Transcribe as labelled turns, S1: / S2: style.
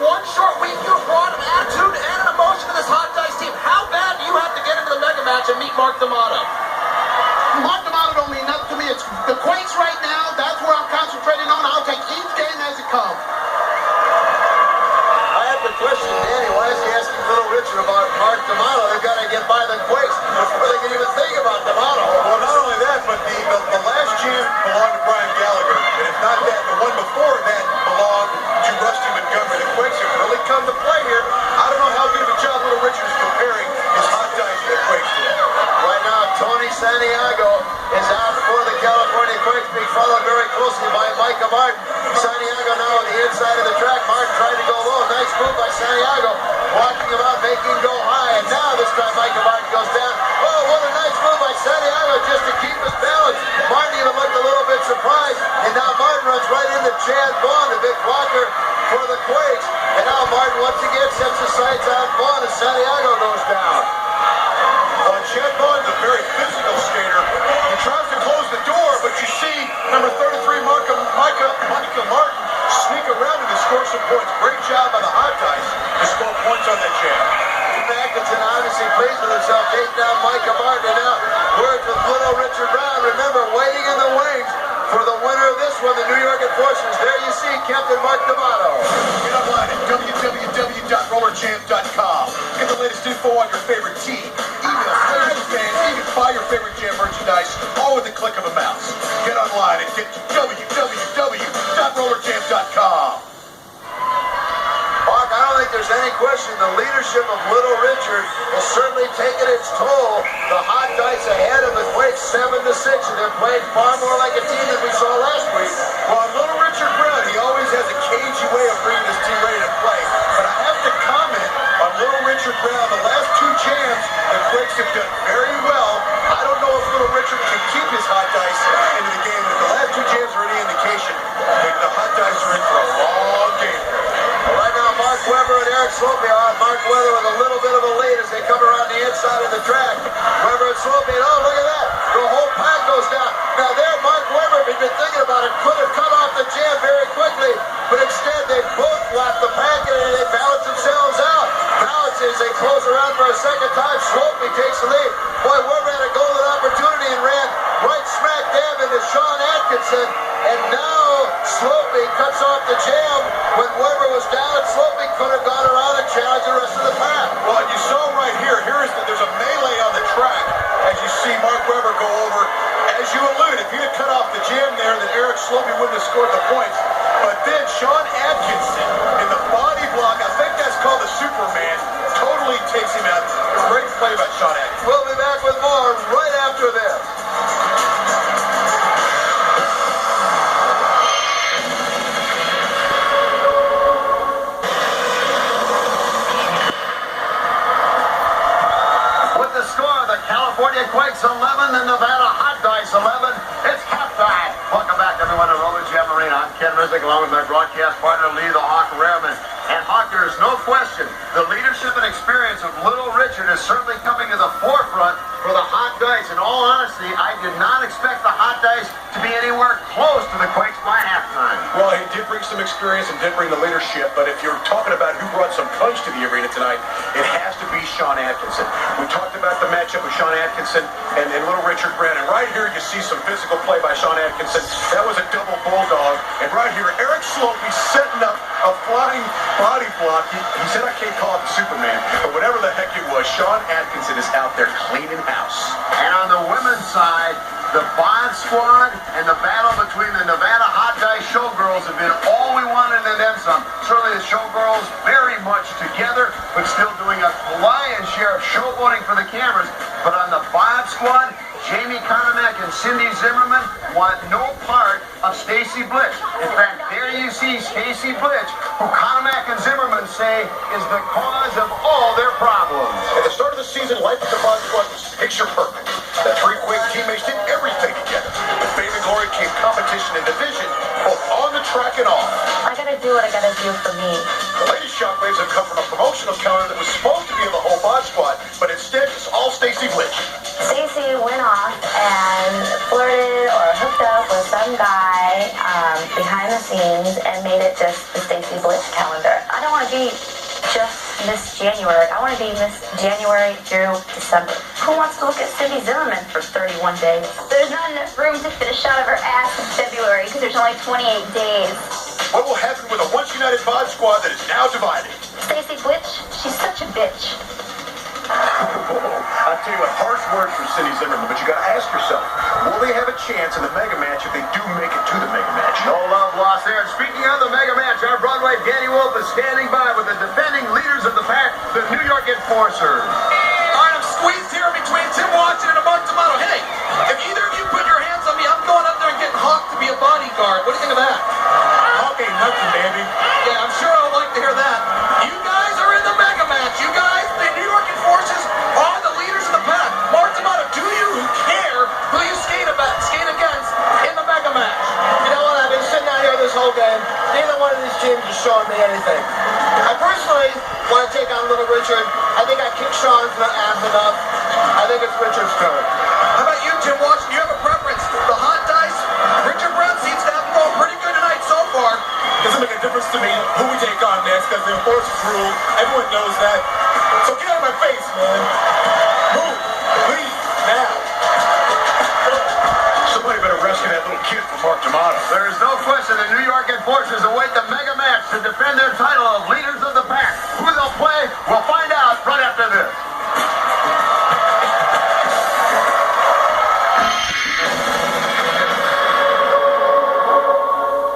S1: one short week, you brought an attitude and an emotion to this Hot Dice team. How bad do you have to get into the mega match and meet Mark D'Amato?
S2: Mark D'Amato don't mean nothing to me. It's the Quakes right now. That's where I'm concentrating on. I'll take each game as it comes.
S3: I have to question Danny. Why is he asking Little Richard about Mark D'Amato? They've got to get by the Quakes before they can even think about D'Amato.
S4: Well, not only that, but the last champ belonged to Brian Gallagher. And if not that, the one before that belonged to Rusty Montgomery. The Quakes have really come to play here. I don't know how good of a job Little Richard is preparing his hot dice for the Quakes today.
S3: Right now, Tony Santiago is out for the California Quakes, being followed very closely by Micah Martin. Santiago now on the inside of the track. Martin trying to go low. Nice move by Santiago. Walking him out, making him go high. And now this time Micah Martin goes down. Oh, what a nice move by Santiago just to keep his balance. Martin even looked a little bit surprised. And now Martin runs right into Chad Vaughn, the big blocker for the Quakes. And now Martin once again sets his sights on Vaughn as Santiago goes down.
S4: Well, Chad Vaughn's a very physical skater. He tries to close the door, but you see number 33, Micah Martin, sneak around and score some points. Great job by the Hot Dice to score points on that jam.
S3: Atkinson obviously pleased with himself, taking down Micah Martin. And now words with Little Richard Brown. Remember, waiting in the wings for the winner of this one, the New York Enforcers. There you see Captain Mark D'Amato.
S4: Get online at www.rollerjam.com. Get the latest info on your favorite team. Email players and fans. You can buy your favorite jam merchandise all with the click of a mouse. Get online and get to www.rollerjam.com.
S3: Mark, I don't think there's any question the leadership of Little Richard has certainly taken its toll. The Hot Dice ahead of the Quakes 7-6, and they're playing far more like a team than we saw last week.
S4: Well, Little Richard Brown, he always has a cagey way of bringing his team ready to play. But I have to comment on Little Richard Brown. The last two jams, the Quakes have done very well. I don't know if Little Richard can keep his Hot Dice into the game. If the last two jams are any indication, the Hot Dice are in for a long game.
S3: Right now, Mark Webber and Eric Slope are on. Mark Webber with a little bit of a lead as they come around the inside of the track. Webber and Slope, oh, look at that. The whole pack goes down. Now there, Mark Webber, if he'd been thinking about it, could have cut off the jam very quickly, but instead they both left the pack and they balance themselves out. Now it's as they close around for a second time. Slope takes the lead. Boy, Webber had a golden opportunity and ran right smack dab into Sean Atkinson, and now Slopey cuts off the jam when Webber was down, and Slopey could have gone around and challenged the rest of the pack.
S4: Well, you saw right here, there's a melee on the track as you see Mark Webber go over. As you allude, if he'd have cut off the jam there, then Eric Slopey wouldn't have scored the points. But then Sean Atkinson in the body block, I think that's called the Superman, totally takes him out. Great play by Sean Atkinson.
S3: We'll be back with more right after this. California Quakes 11 and Nevada Hot Dice 11. It's halftime. Welcome back, everyone, to Roller Jam Arena. I'm Ken Rizek, along with my broadcast partner, Lee the Hawk Rehrman. And Hawk, there is no question, the leadership and experience of Little Richard is certainly coming to the forefront for the Hot Dice. In all honesty, I did not expect the Hot Dice to be anywhere close to the Quakes by halftime.
S4: Well, he did bring some experience and did bring the leadership, but if you're talking about who brought some punch to the arena tonight, it has to be Sean Atkinson. We talked about the matchup with Sean Atkinson and Little Richard Brown, and right here you see some physical play by Sean Atkinson. That was a double bulldog, and right here Eric Slopey setting up a flying body block. He said I can't call it the Superman, but whatever the heck it was, Sean Atkinson is out there cleaning house.
S3: And on the women's side, the Bod Squad and the battle between the Nevada Hot Dice Showgirls have been all we wanted and then some. Certainly the Showgirls very much together, but still doing a lion's share of showboating for the cameras. But on the Bod Squad, Jamie Konomak and Cindy Zimmerman want no part of Stacy Blitch. In fact, there you see Stacy Blitch, who Konomak and Zimmerman say is the cause of all their problems.
S4: At the start of the season, life at the Bod Squad was picture perfect. The three Quake teammates did everything together. With fame and glory came competition and division, both on the track and off.
S5: I gotta do what I gotta do for me.
S4: The latest shockwaves have come from a promotional counter that was supposed to be in the whole Bod Squad, but instead it's all Stacy Blitch.
S5: Stacy went off and flirted or hooked up with some guy behind the scenes and made it just the Stacy Blitch calendar. I don't want to be just Miss January. I want to be Miss January through December. Who wants to look at Cindy Zimmerman for 31 days? There's not enough room to fit a shot of her ass in February because there's only 28 days.
S4: What will happen with a once-united mod squad that is now divided?
S5: Stacey Blitch, she's such a bitch.
S4: I'll tell you what, harsh words from Cindy Zimmerman, but you got to ask yourself, will they have a chance in the mega match if they do make it to the mega match?
S3: No love lost there. Speaking of the mega match, our Broadway Danny Wolf is standing by with the defending leaders of the pack, the New York Enforcers.
S1: All right, I'm squeezed here between Tim Washington and Mark D'Amato. Hey, if either of you put your hands on me, I'm going up there and getting Hawk to be a bodyguard. What do you think of that?
S4: Hawk ain't nothing, baby.
S1: Yeah, I'm sure I'd like to hear that. You guys are in the mega match. You guys, the New York Enforcers, are the leaders of the pack. Mark D'Amato, do you care who you skate against in the mega match?
S3: You know what? I've been sitting out here this whole game. Neither one of these teams is showing me anything. I personally want to take on Little Richard. I think I kicked Sean's ass enough. I think it's Richard's turn.
S1: How about you, Tim Washington? You have a preference? The hot dice? Richard Brown seems to have going pretty good tonight so far.
S6: Doesn't make a difference to me who we take on next because the Enforcers rule. Everyone knows that.